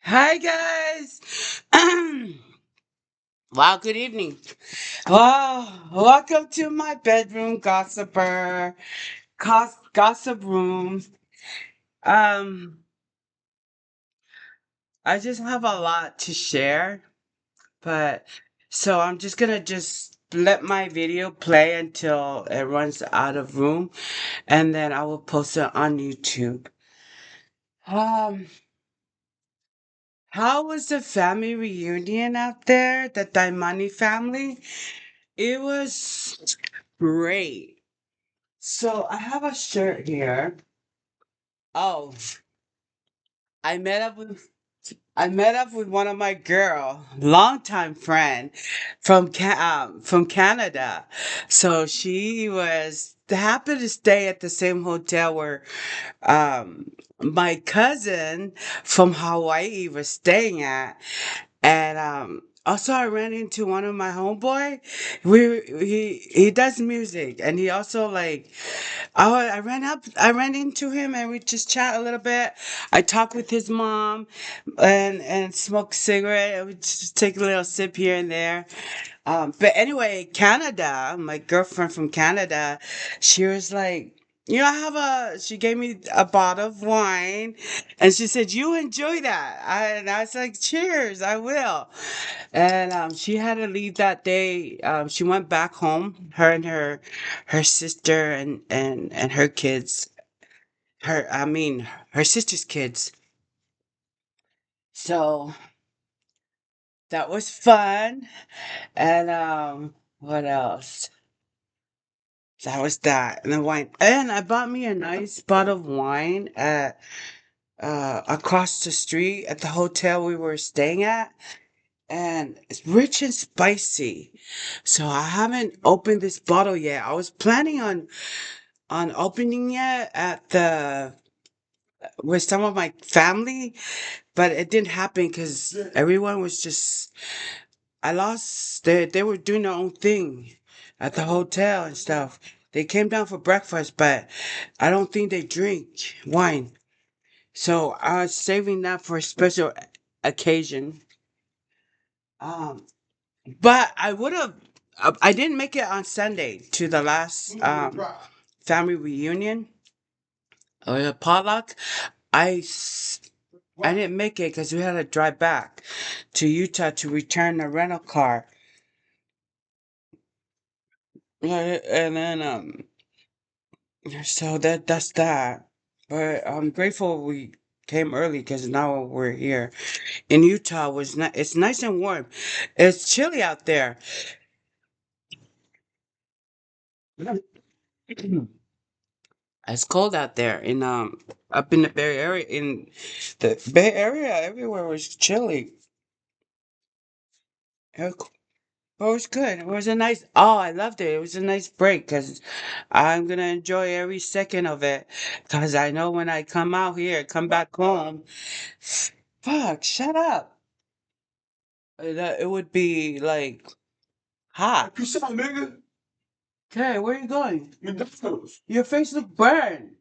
Hi guys. Wow, good evening. Wow, welcome to my bedroom gossiper gossip room. Um I just have a lot to share, but so I'm just going to just let my video play until it runs out of room and then I will post it on YouTube. Um how was the family reunion out there? The Daimani family? It was great. So I have a shirt here. Oh, I met up with I met up with one of my longtime friend from Canada. So she was happened to stay at the same hotel where my cousin from Hawaii was staying at. And also I ran into one of my homeboy. He does music and he also like I ran into him and we just chat a little bit. I talked with his mom and smoked cigarette and we just take a little sip here and there. But anyway, Canada, my girlfriend from Canada, she was like, I have she gave me a bottle of wine and she said, you enjoy that. And I was like, cheers, I will. And she had to leave that day. She went back home, her and her sister and her kids. Her sister's kids. So that was fun. And what else? That was that. And the wine. And I bought me a nice bottle of wine at across the street at the hotel we were staying at. And it's rich and spicy. So I haven't opened this bottle yet. I was planning on opening it at the with some of my family, but it didn't happen because everyone was just I lost they were doing their own thing at the hotel and stuff. They came down for breakfast, but I don't think they drink wine. So I was saving that for a special occasion. Um, but I would have. I didn't make it on Sunday to the last family reunion or the potluck. I s- I didn't make it because we had to drive back to Utah to return the rental car. Yeah, and then so that's that. But I'm grateful we came early because now we're here in Utah. It's nice and warm. It's chilly out there. It's cold out there in up in the Bay Area. In the Bay Area, everywhere was chilly. It was good. It was a nice. Oh, I loved it. It was a nice break because I'm gonna enjoy every second of it. Because I know when I come out here, come back home. Fuck, shut up. That it would be like hot. You saw, nigga. Okay, where you going? McDonald's. Your face look burned.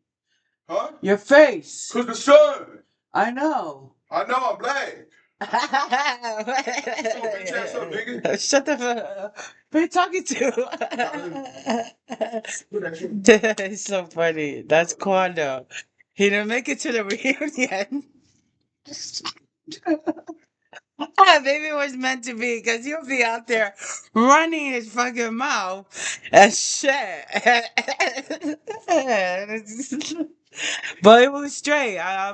Huh? Your face. Cause the sun. I know. I know I'm black. So bitch ass up, nigga. Shut the fuck up. Who you talking to? It's so funny. That's Quando. He didn't make it to the reunion. Maybe it was meant to be because he'll be out there running his fucking mouth and shit. But it was straight. I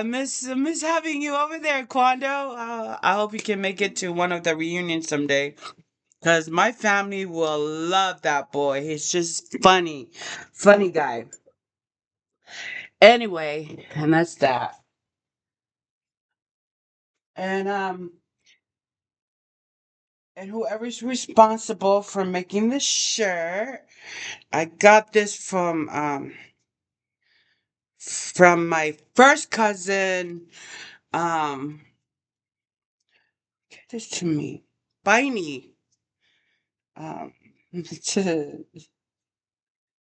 miss having you over there, Quando. I hope you can make it to one of the reunions someday. Cause my family will love that boy. He's just funny, funny guy. Anyway, and that's that. And and whoever's responsible for making the shirt, I got this from my first cousin. Um, get this to me, Biney. Um,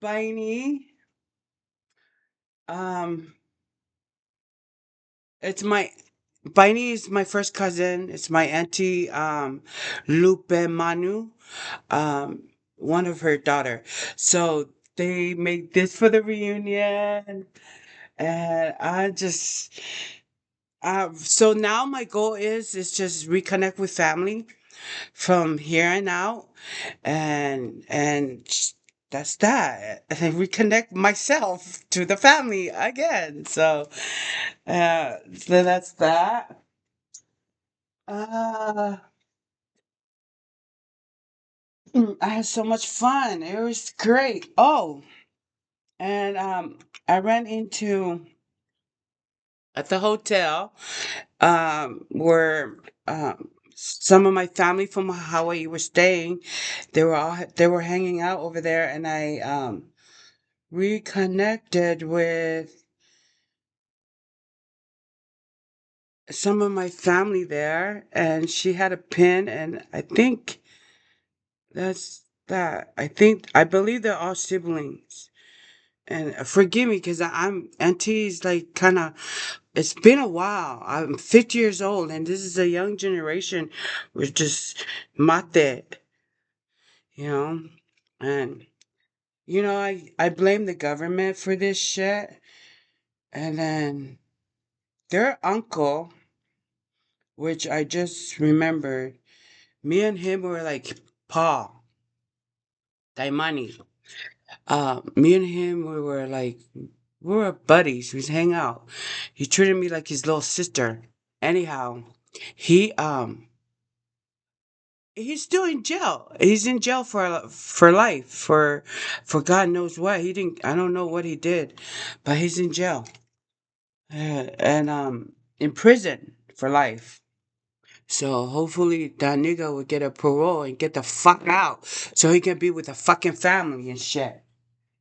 Biney. Um, it's my Baini is my first cousin. It's my auntie, Lupe Manu, one of her daughter. So they made this for the reunion, and so now my goal is just reconnect with family from here and out, and that's that. And reconnect myself to the family again. So that's that. Uh, I had so much fun. It was great. Oh, and I ran into at the hotel where some of my family from Hawaii were staying. They were hanging out over there, and I reconnected with some of my family there, and she had a pin, and I think that's that. I believe they're all siblings. And forgive me because I'm auntie's like kind of. It's been a while. I'm 50 years old, and this is a young generation. We're just mate, you know, and I blame the government for this shit, and then their uncle, which I just remembered, me and him were like Paul Daimani. Me and him we were buddies. We hang out. He treated me like his little sister. Anyhow, he he's still in jail. He's in jail for life for God knows what. He didn't. I don't know what he did, but he's in jail and in prison for life. So hopefully that nigga will get a parole and get the fuck out so he can be with the fucking family and shit.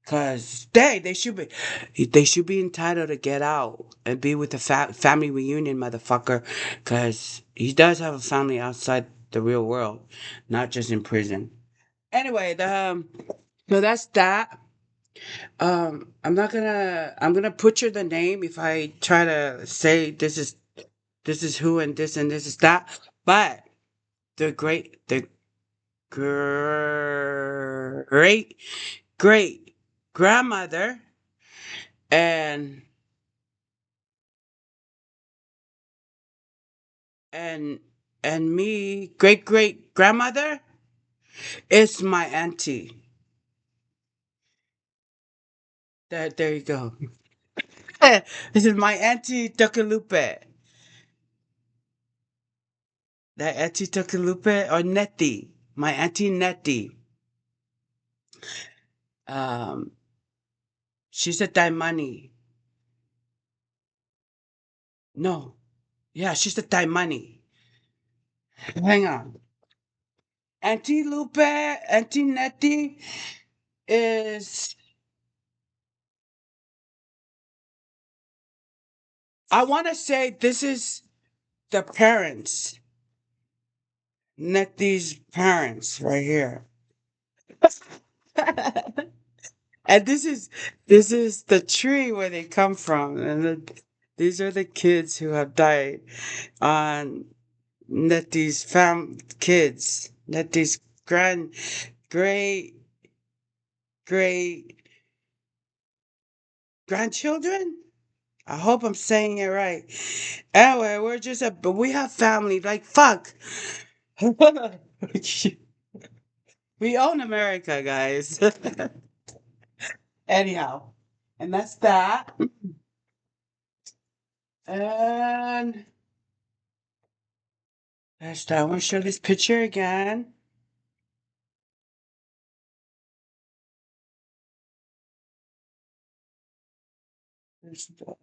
Cause they should be entitled to get out and be with the family reunion, motherfucker. Cause he does have a family outside the real world, not just in prison. Anyway, so that's that. I'm gonna butcher the name if I try to say this is who and this is that. But the great great grandmother and and and me great great grandmother is my auntie. There you go. This is my auntie Tokalupe. That auntie Tokalupe or Nettie. My auntie Nettie. Um, she's a Daimani. No, yeah, she's a Daimani. Hang on. Auntie Lupe, Auntie Nettie is. I want to say this is the parents. Nettie's parents right here. And this is the tree where they come from, and these are the kids who have died on Nettie's kids, Nettie's great great grandchildren. I hope I'm saying it right. Anyway, but we have family. Like fuck, we own America, guys. Anyhow, and that's that. And that's that. I want to show this picture again. There's the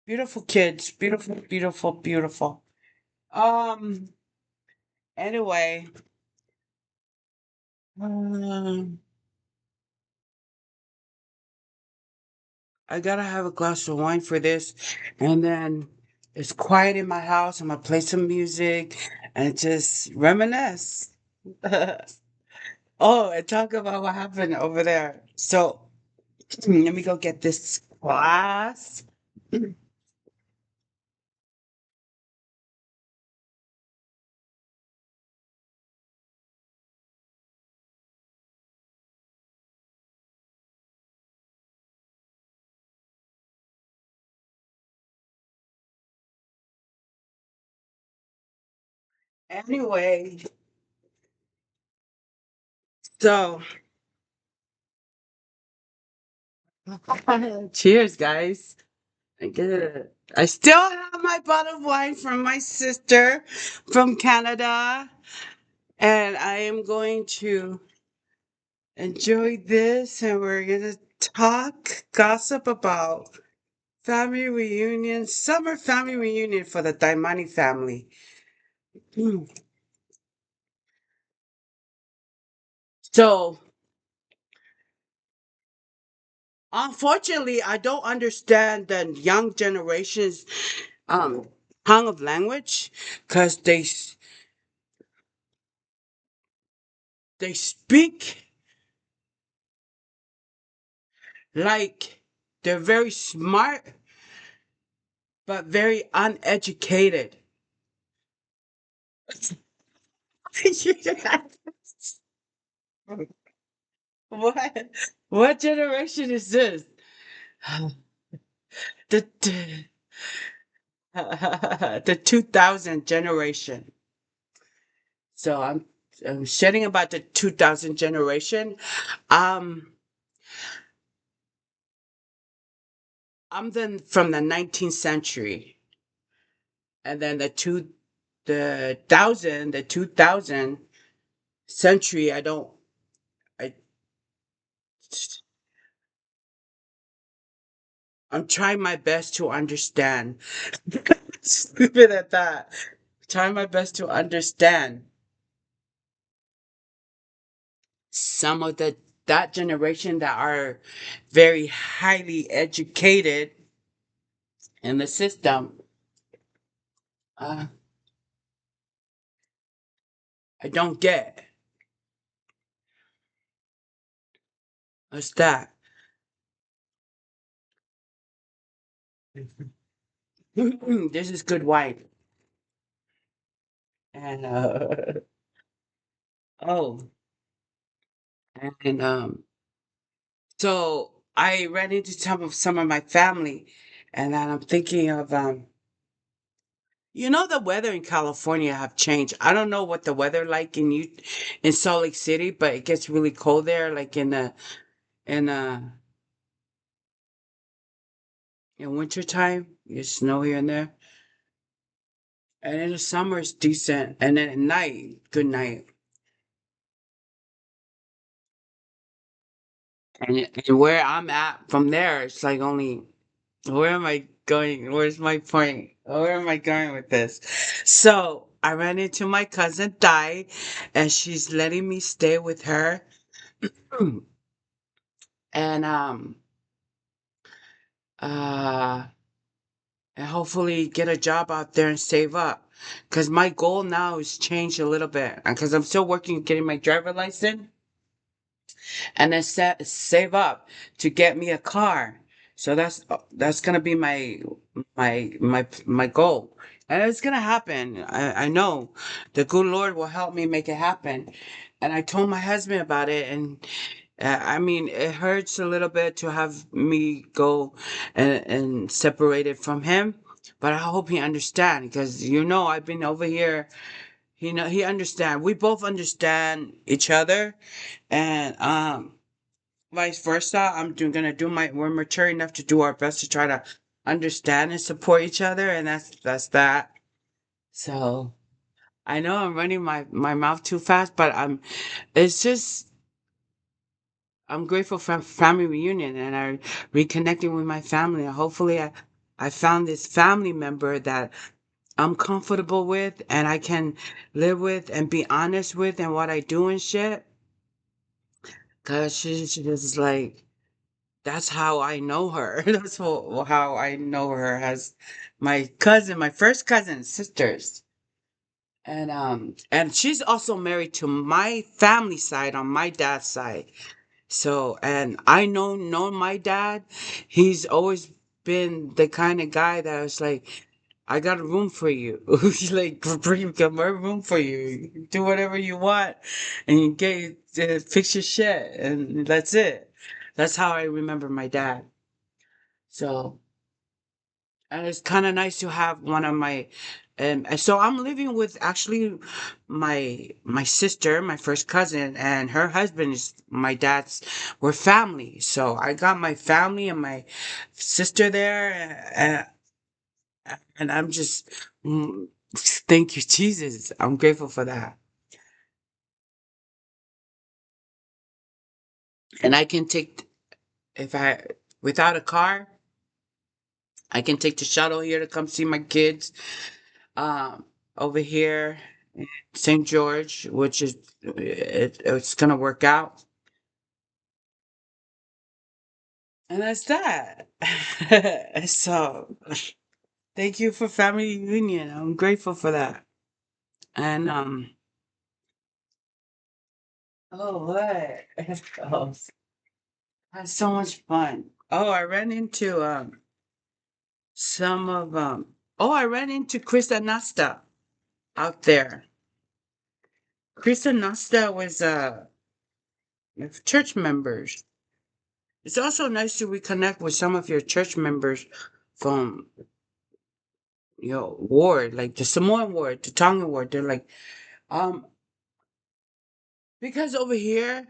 beautiful kids. Beautiful, beautiful, beautiful. Um, anyway, um, I gotta have a glass of wine for this. And then it's quiet in my house. I'm gonna play some music and just reminisce. Oh, and talk about what happened over there. So let me go get this glass. Anyway, so cheers, guys. I get it. I still have my bottle of wine from my sister from Canada, and I am going to enjoy this, and we're gonna talk, gossip about family reunion, summer family reunion for the Daimani family. Hmm. So, unfortunately, I don't understand the young generation's um tongue of language because they speak like they're very smart but very uneducated. what what generation is this? the the 2000 generation. So I'm shedding about the 2000 generation. Um, I'm then from the 19th century, and then the 2000 century. I I'm trying my best to understand. Stupid at that. Trying my best to understand some of the that generation that are very highly educated in the system. Uh, I don't get. What's that? This is good wine. And oh, and so I ran into some of my family, and then I'm thinking of the weather in California have changed. I don't know what the weather like in Salt Lake City, but it gets really cold there, like in in winter time. It's snow here and there, and in the summer it's decent, and then at night, good night. And where I'm at from there, it's like only. Where am I going? Where's my point? Where am I going with this? So I ran into my cousin Di, and she's letting me stay with her, and uh and hopefully get a job out there and save up. Cause my goal now is changed a little bit, cause I'm still working getting my driver license. And then save up to get me a car. So that's gonna be my goal, and it's gonna happen. I know the good Lord will help me make it happen. And I told my husband about it, and I mean it hurts a little bit to have me go and separated from him. But I hope he understand because I've been over here. He understand. We both understand each other, and vice versa. Gonna do my. We're mature enough to do our best to try to understand and support each other, and that's that. So I know I'm running my mouth too fast, but It's just I'm grateful for family reunion and I reconnecting with my family. Hopefully, I found this family member that I'm comfortable with and I can live with and be honest with and what I do and shit. Cause she's just like that's how I know her. That's how I know her as my cousin, my first cousin, sisters. And she's also married to my family side on my dad's side. So and I know my dad. He's always been the kind of guy that was like, I got a room for you. Like, bring a room for you. Do whatever you want, and you get fix your shit, and that's it. That's how I remember my dad. So, and it's kind of nice to have one of my, and so I'm living with actually my sister, my first cousin, and her husband is my dad's. We're family, so I got my family and my sister there, and I'm just, thank you, Jesus. I'm grateful for that. And I can take, if I, without a car, I can take the shuttle here to come see my kids. Over here in St. George, which is, it's gonna work out. And that's that. So thank you for family reunion. I'm grateful for that. And oh what? Oh, I had so much fun. Oh, I ran into some of I ran into Chris Anasta out there. Chris Anasta was church members. It's also nice to reconnect with some of your church members from your ward, like the Samoan ward, the Tongan ward. They're like, um, because over here,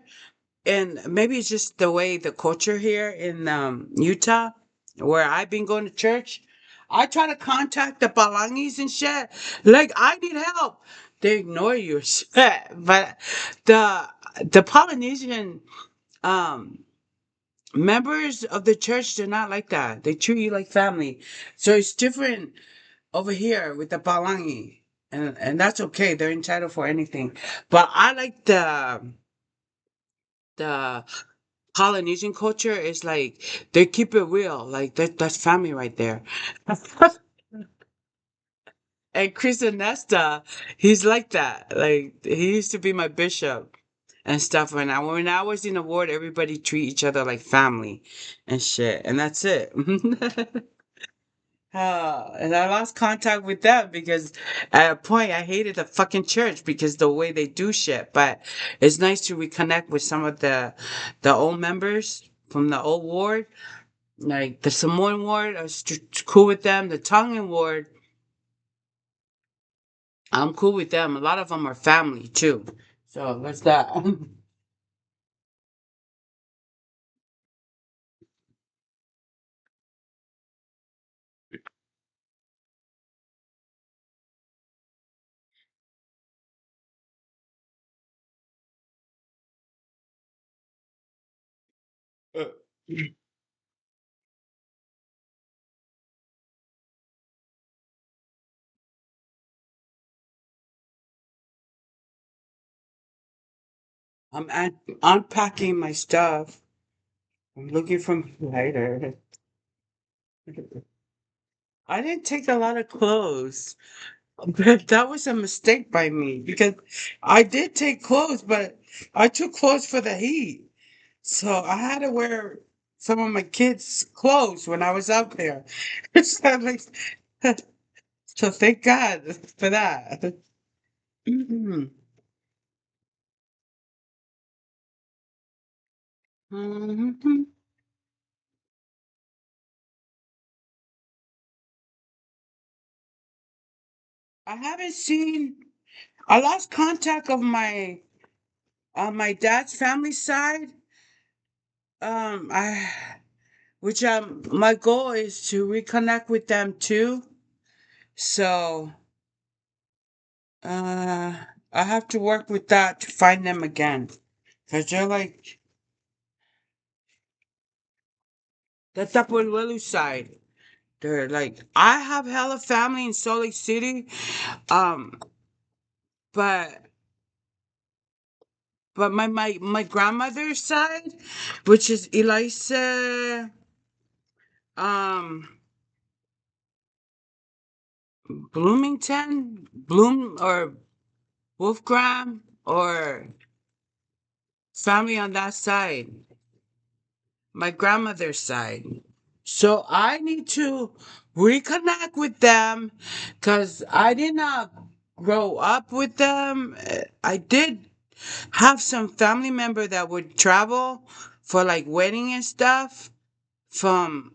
and maybe it's just the way the culture here in Utah, where I've been going to church. I try to contact the Palangis and shit. Like, I need help. They ignore you, shit. But the the Polynesian um members of the church, they're not like that. They treat you like family. So it's different over here with the Palangi. And that's okay. They're entitled for anything. But I like the Polynesian culture is like they keep it real. Like that's family right there. And Chris Nesta, he's like that. Like he used to be my bishop and stuff. When I was in the ward, everybody treat each other like family and shit. And that's it. And I lost contact with them because at a point I hated the fucking church because the way they do shit. But it's nice to reconnect with some of the old members from the old ward, like the Samoan ward. I was cool with them. The Tongan ward, I'm cool with them. A lot of them are family too. So that's that. Unpacking my stuff. I'm looking for my lighter. I didn't take a lot of clothes. But that was a mistake by me because I did take clothes, but I took clothes for the heat. So I had to wear some of my kids' clothes when I was out there. So, so thank God for that. Mhm. Mhm. I haven't seen. I lost contact of my on my dad's family side. I which my goal is to reconnect with them too. So I have to work with that to find them again. Cause they're like the Tapuelelu side. They're like I have hella family in Salt Lake City. Um, but my grandmother's side, which is Elisa um Bloomington, Bloom or Wolfgram or family on that side. My grandmother's side. So I need to reconnect with them because I did not grow up with them. I did have some family member that would travel for like wedding and stuff from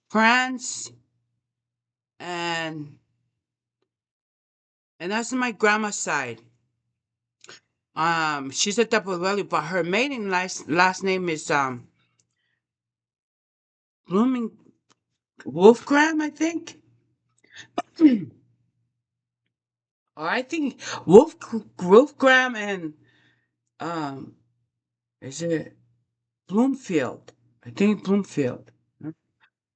France, and that's my grandma's side. She's a double Welly, but her maiden last name is Blooming Wolfgram, I think. Or I think Wolfgram and um is it Bloomfield? I think Bloomfield.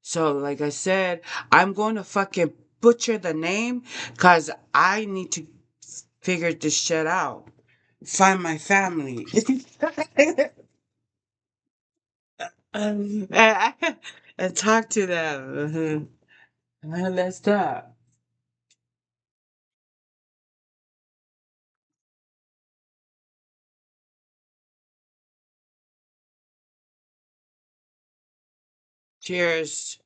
So like I said, I'm going to fucking butcher the name because I need to figure this shit out. Find my family. And talk to them. Let's talk. Cheers.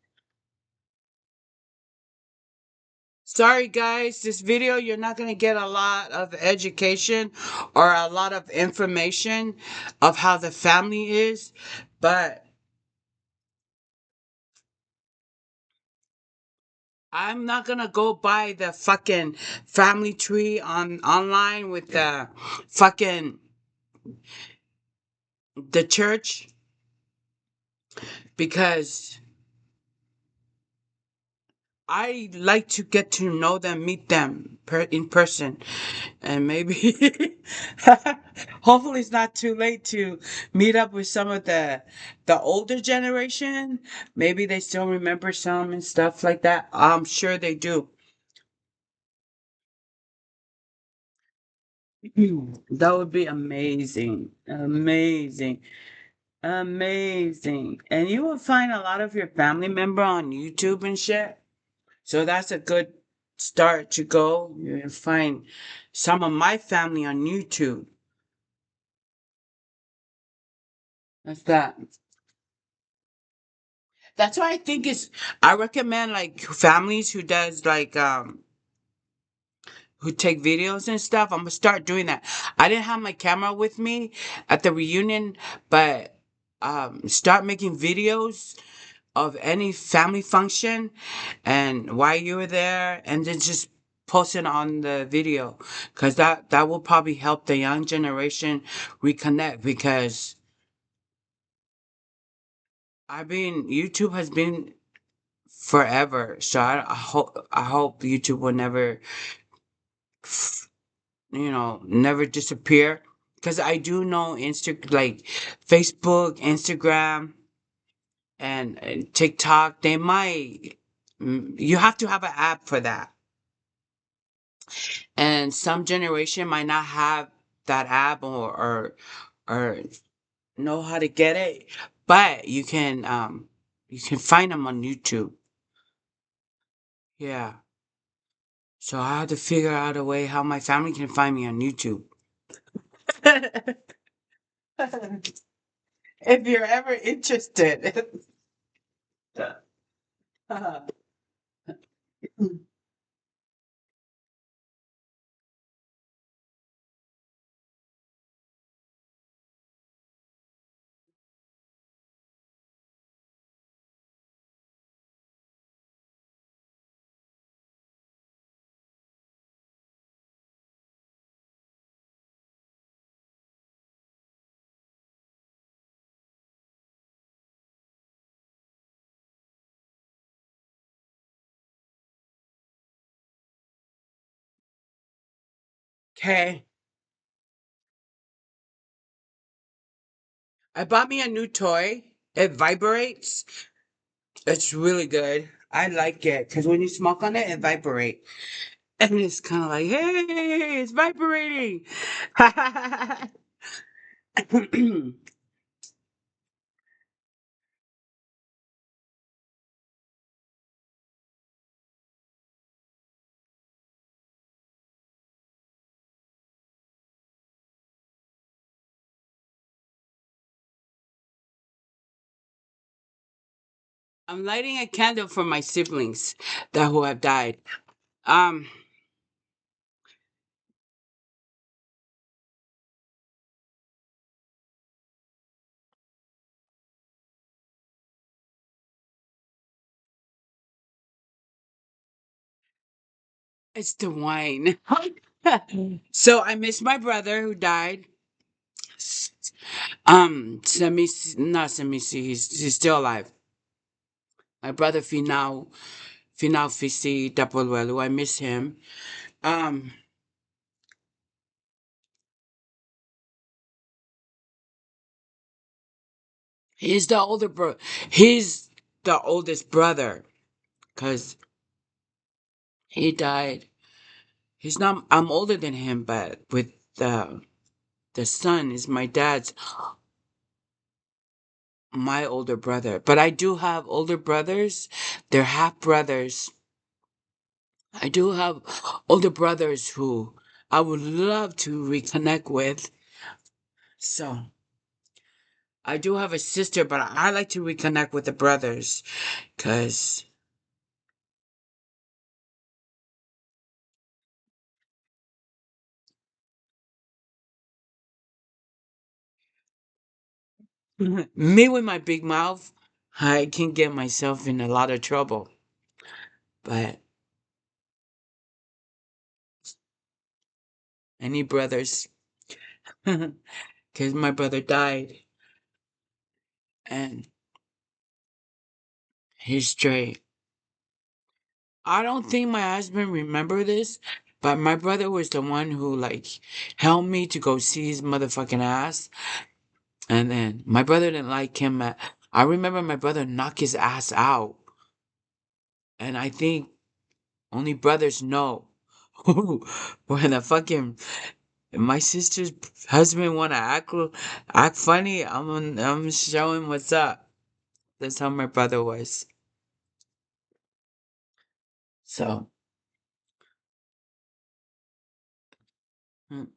Sorry, guys, this video, you're not going to get a lot of education or a lot of information of how the family is, but I'm not going to go buy the fucking family tree online with the fucking the church because I like to get to know them, meet them in person, and maybe hopefully it's not too late to meet up with some of the older generation. Maybe they still remember some and stuff like that. I'm sure they do. That would be amazing, amazing, amazing. And you will find a lot of your family member on YouTube and shit. So that's a good start to go. You'll find some of my family on YouTube. That's that. That's why I think I recommend like families who does like who take videos and stuff. I'm gonna start doing that. I didn't have my camera with me at the reunion, but start making videos of any family function and why you were there, and then just post it on the video because that will probably help the young generation reconnect because YouTube has been forever, so I hope YouTube will never never disappear because I do know Facebook, Instagram, and TikTok, they might you have to have an app for that. And some generation might not have that app or know how to get it, but you can find them on YouTube. Yeah. So I have to figure out a way how my family can find me on YouTube. If you're ever interested. Okay. I bought me a new toy. It vibrates. It's really good. I like it because when you smoke on it, it vibrates. And it's kind of like, hey, it's vibrating. I'm lighting a candle for my siblings that who have died. Um, it's the wine. So I miss my brother who died. Not Semisi. He's still alive. My brother Finau Fisi Tapolwelu. I miss him. Um, he's the older bro. He's the oldest brother because he died. He's not. I'm older than him, but with the son is my dad's my older brother. But I do have older brothers. They're half brothers. I do have older brothers who I would love to reconnect with. So I do have a sister, but I like to reconnect with the brothers because me with my big mouth, I can get myself in a lot of trouble. But any brothers, because my brother died and he's straight. I don't think my husband remember this, but my brother was the one who like helped me to go see his motherfucking ass. And then my brother didn't like him. I remember my brother knock his ass out, and I think only brothers know when a fucking my sister's husband wanna act funny. I'm showing what's up. That's how my brother was. So mm,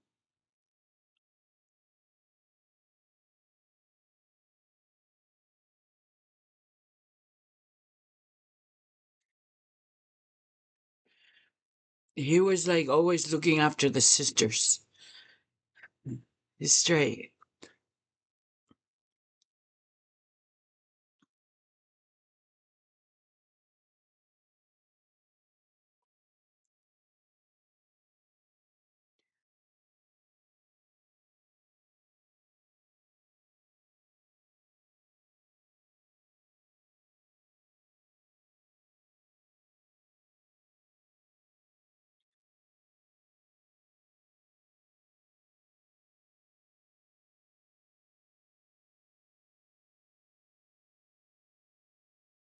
he was like always looking after the sisters. He's straight.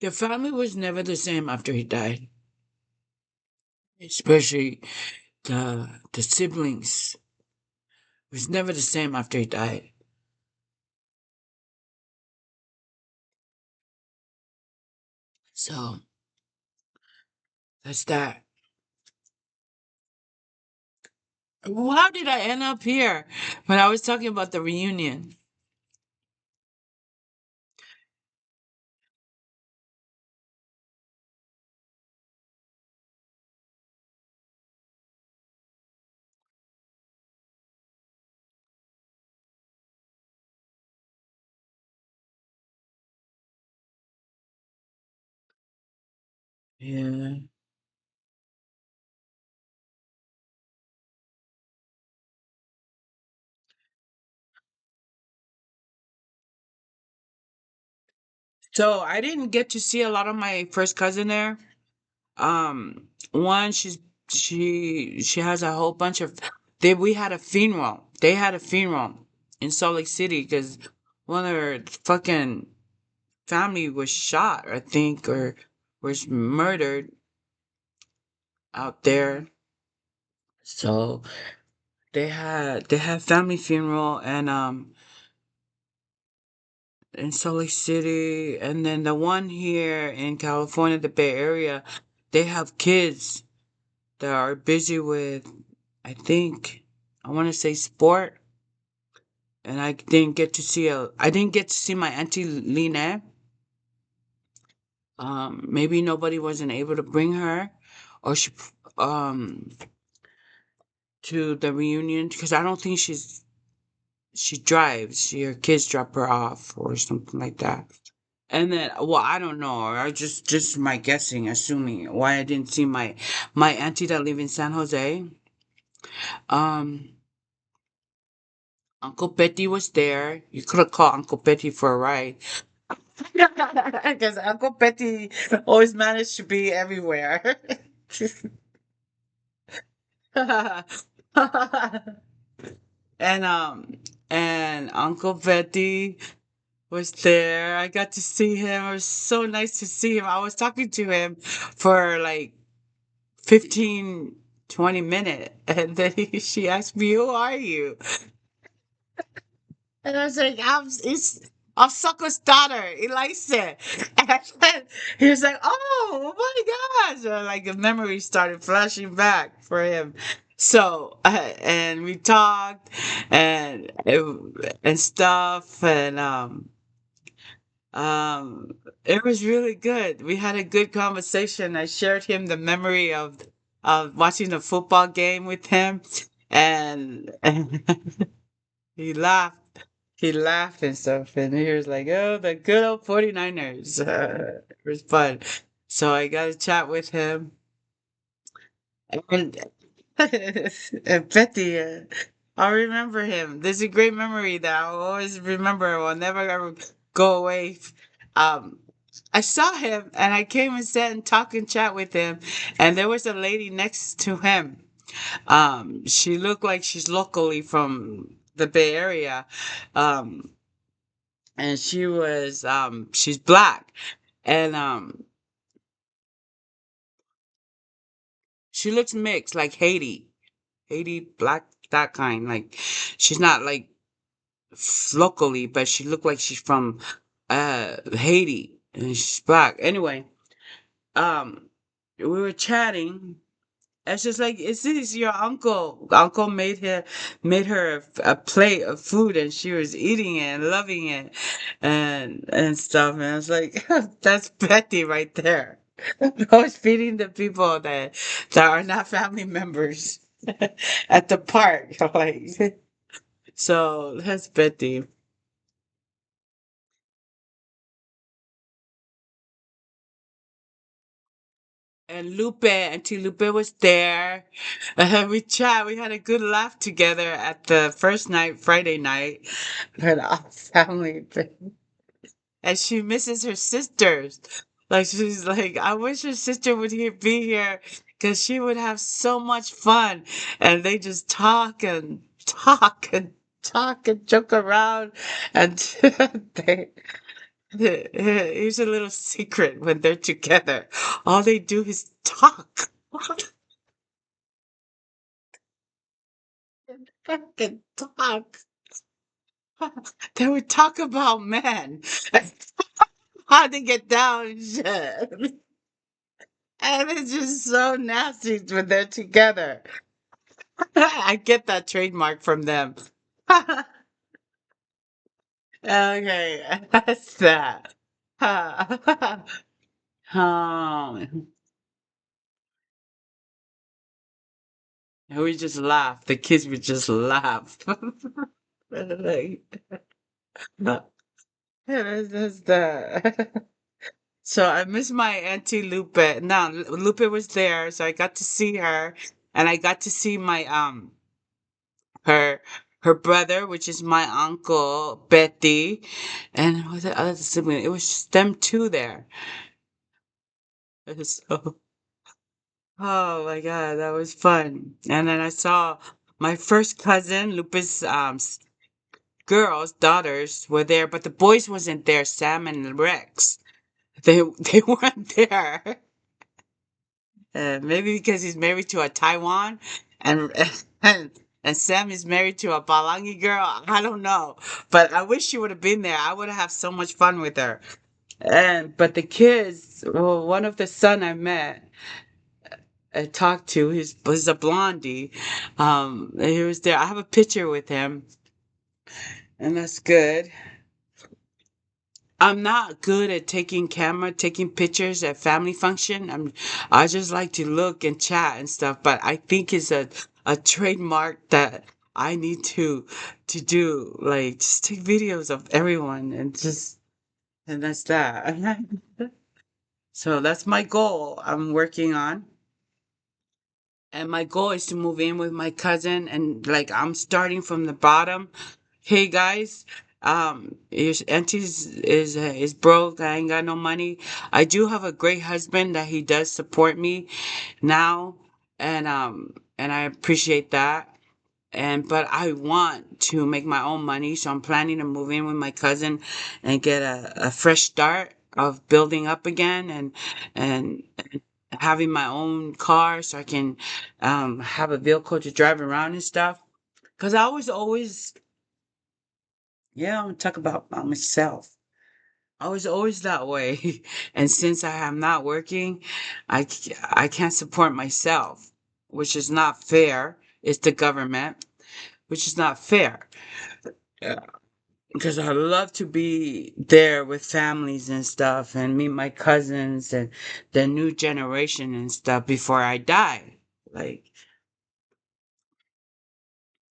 The family was never the same after he died, especially the siblings was never the same after he died. So that's that. How did I end up here when I was talking about the reunion? Yeah. So I didn't get to see a lot of my first cousin there. One, she has a whole bunch of we had a funeral. They had a funeral in Salt Lake City because one of her fucking family was shot, I think, or was murdered out there. So they had family funeral and in Salt Lake City, and then the one here in California, the Bay Area, they have kids that are busy with, I think, I want to say sport, and I didn't get to see my auntie Lena. Maybe nobody wasn't able to bring her, or um to the reunion because I don't think she drives. Her kids drop her off or something like that. And then, well, I don't know. I just my guessing, assuming why I didn't see my auntie that live in San Jose. Um, Uncle Betty was there. You could have called Uncle Betty for a ride. Because Uncle Betty always managed to be everywhere. and and Uncle Betty was there. I got to see him. It was so nice to see him. I was talking to him for like 15, 20 minutes, and then she asked me, "Who are you?" And I was like, I'm Sucker's daughter, Elisa. And then he was like, "Oh my gosh!" Like a memory started flashing back for him. So and we talked and stuff um it was really good. We had a good conversation. I shared him the memory of watching the football game with him, and he laughed. He laughed and stuff, and he was like, "Oh, the good old 49ers." It was fun. So I got to chat with him, and and Betty, I'll remember him. There's a great memory that I'll always remember. Will never ever go away. Um, I saw him, and I came and sat and talk and chat with him, and there was a lady next to him. She looked like she's locally from the Bay Area. Um, and she's black, and she looks mixed like Haiti black, that kind. Like she's not like locally, but she looked like she's from Haiti, and she's black. Anyway, um we were chatting. It's just like, is this your uncle? Uncle made her a plate of food, and she was eating it and loving it, and stuff. And I was like, that's Betty right there. Always feeding the people that are not family members at the park. Like, so that's Betty. And Auntie Lupe was there. We chat. We had a good laugh together at the first night, Friday night, with our family. And she misses her sisters. Like she's like, I wish her sister would be here because she would have so much fun. And they just talk and talk and talk and joke around. And they, here's a little secret: when they're together, all they do is talk. Fucking talk. They would talk about men, how to get down and shit. And it's just so nasty when they're together. I get that trademark from them. Okay, that's that. um, and we just laugh. The kids would just laugh. Like, that's that. So I miss my auntie Lupe. Now Lupe was there, so I got to see her, and I got to see my her her brother, which is my uncle Betty, and what was the other sibling? It was just them two there. So, oh my God, that was fun. And then I saw my first cousin, Lupe's girls, daughters were there, but the boys wasn't there. Sam and Rex, they weren't there. Maybe because he's married to a Taiwan, and and and Sam is married to a Balangi girl. I don't know, but I wish she would have been there. I would have so much fun with her. And but the kids, well, one of the son I met, I talked to, was a blondie. He was there. I have a picture with him, and that's good. I'm not good at taking pictures at family function. I just like to look and chat and stuff, but I think it's a trademark that I need to do. Like just take videos of everyone and that's that. So that's my goal I'm working on. And my goal is to move in with my cousin and like I'm starting from the bottom. Hey guys, his auntie is broke. I ain't got no money. I do have a great husband that he does support me now, and I appreciate that. And but I want to make my own money, so I'm planning to move in with my cousin and get a fresh start of building up again and having my own car so I can have a vehicle to drive around and stuff. Cause I was always, yeah, I'm gonna talk about myself. I was always that way, and since I am not working, I can't support myself, which is not fair. It's the government, which is not fair. Yeah. Because I love to be there with families and stuff and meet my cousins and the new generation and stuff before I die. Like,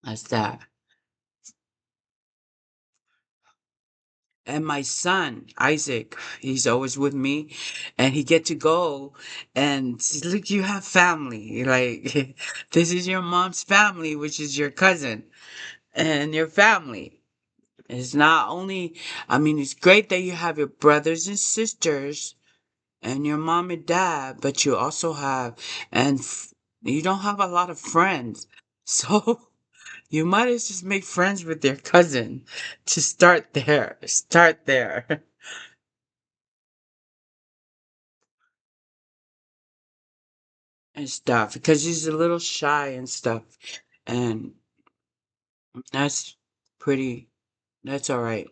that's that. And my son, Isaac, he's always with me and he get to go and says, look, you have family. Like, this is your mom's family, which is your cousin and your family. It's not only, I mean, it's great that you have your brothers and sisters and your mom and dad, but you also have, you don't have a lot of friends. So you might as just make friends with your cousin to start there. Start there and stuff because he's a little shy and stuff. And that's pretty, that's all right.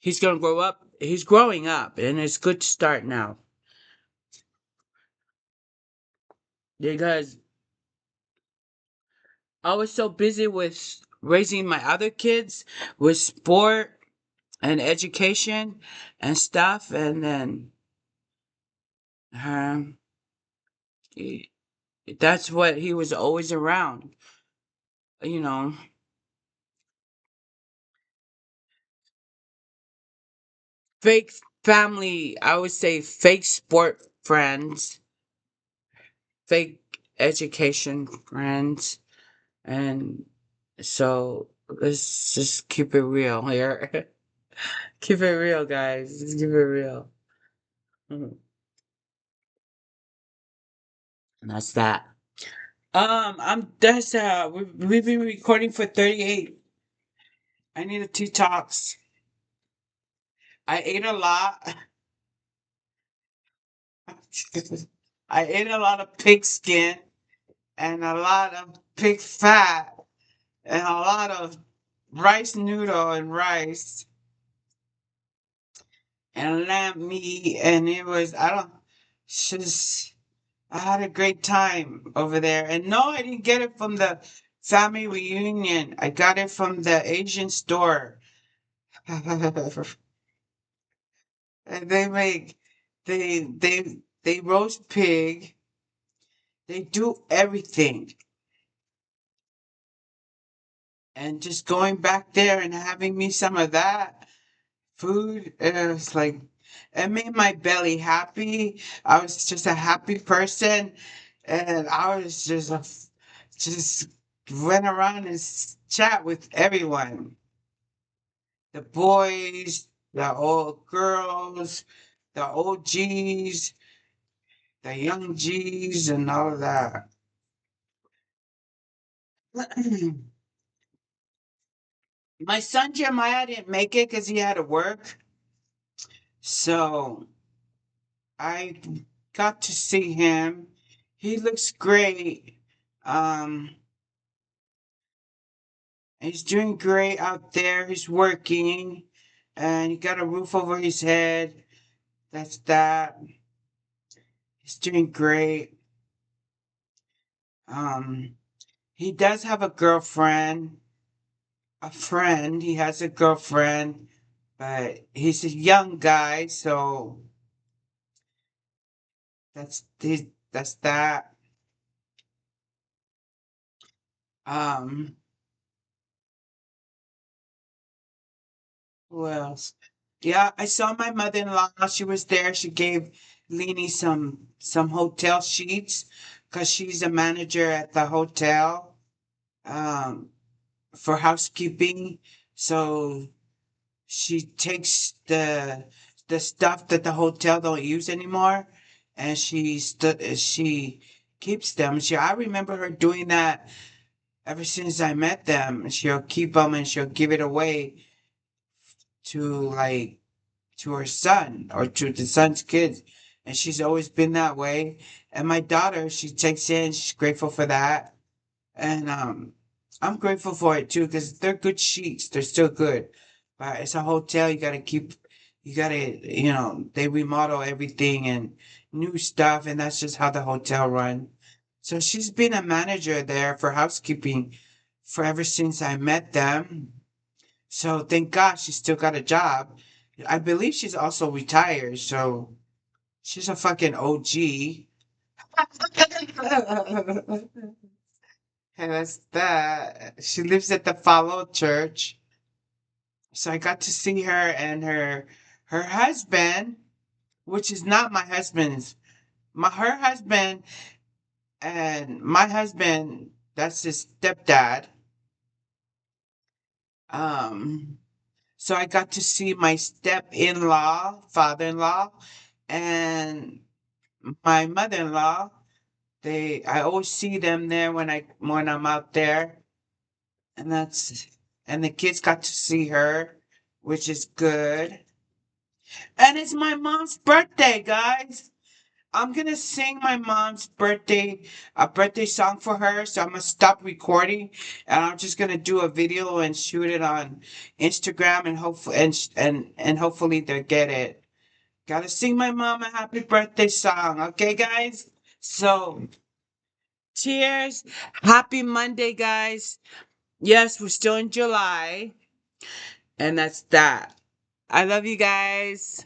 He's going to grow up. He's growing up and it's good to start now because I was so busy with raising my other kids with sport and education and stuff. And then um, he- that's what he was always around, you know. Fake family, I would say fake sport friends, fake education friends. And so let's just keep it real here. Keep it real, guys. Let's keep it real. Mhm. And that's that. I'm that's we've been recording for 38. I need a detox. I ate a lot. I ate a lot of pig skin and a lot of pig fat and a lot of rice noodle and rice and lamb meat and it was I don't just I had a great time over there. And no, I didn't get it from the family reunion. I got it from the Asian store. And they make they roast pig. They do everything. And just going back there and having me some of that food, it was like it made my belly happy. I was just a happy person, and I was just went around and chat with everyone, the boys, the old girls, the old G's, the young G's, and all of that. My son Jeremiah didn't make it because he had to work. So I got to see him. He looks great. Um, he's doing great out there. He's working and he got a roof over his head. That's that. He's doing great. Um, he does have a girlfriend. a friend. He has a girlfriend, but he's a young guy, so that's that. Um, who else? Yeah, I saw my mother-in-law. She was there. She gave Leanie some hotel sheets because she's a manager at the hotel um for housekeeping. So she takes the stuff that the hotel don't use anymore, and she keeps them. I remember her doing that ever since I met them. She'll keep them and she'll give it away to to her son or to the son's kids, and she's always been that way. And my daughter, she takes in. She's grateful for that, and I'm grateful for it too because they're good sheets. They're still good, but it's a hotel. You gotta, they remodel everything and new stuff, and that's just how the hotel run. So she's been a manager there for housekeeping for ever since I met them. So thank God she still got a job. I believe she's also retired, so she's a fucking OG. And that's that. She lives at the Follow Church. So I got to see her and her husband, which is not my husband's. Her husband and my husband, that's his stepdad. Um, so I got to see my step-in-law, father-in-law, and my mother-in-law. I always see them there when I'm out there, and and the kids got to see her, which is good. And it's my mom's birthday, guys. I'm gonna sing my mom's a birthday song for her. So I'm gonna stop recording, and I'm just gonna do a video and shoot it on Instagram, and hopefully they'll get it. Gotta sing my mom a happy birthday song, okay, guys? So cheers, happy Monday, guys. Yes, we're still in July, and that's that. I love you guys.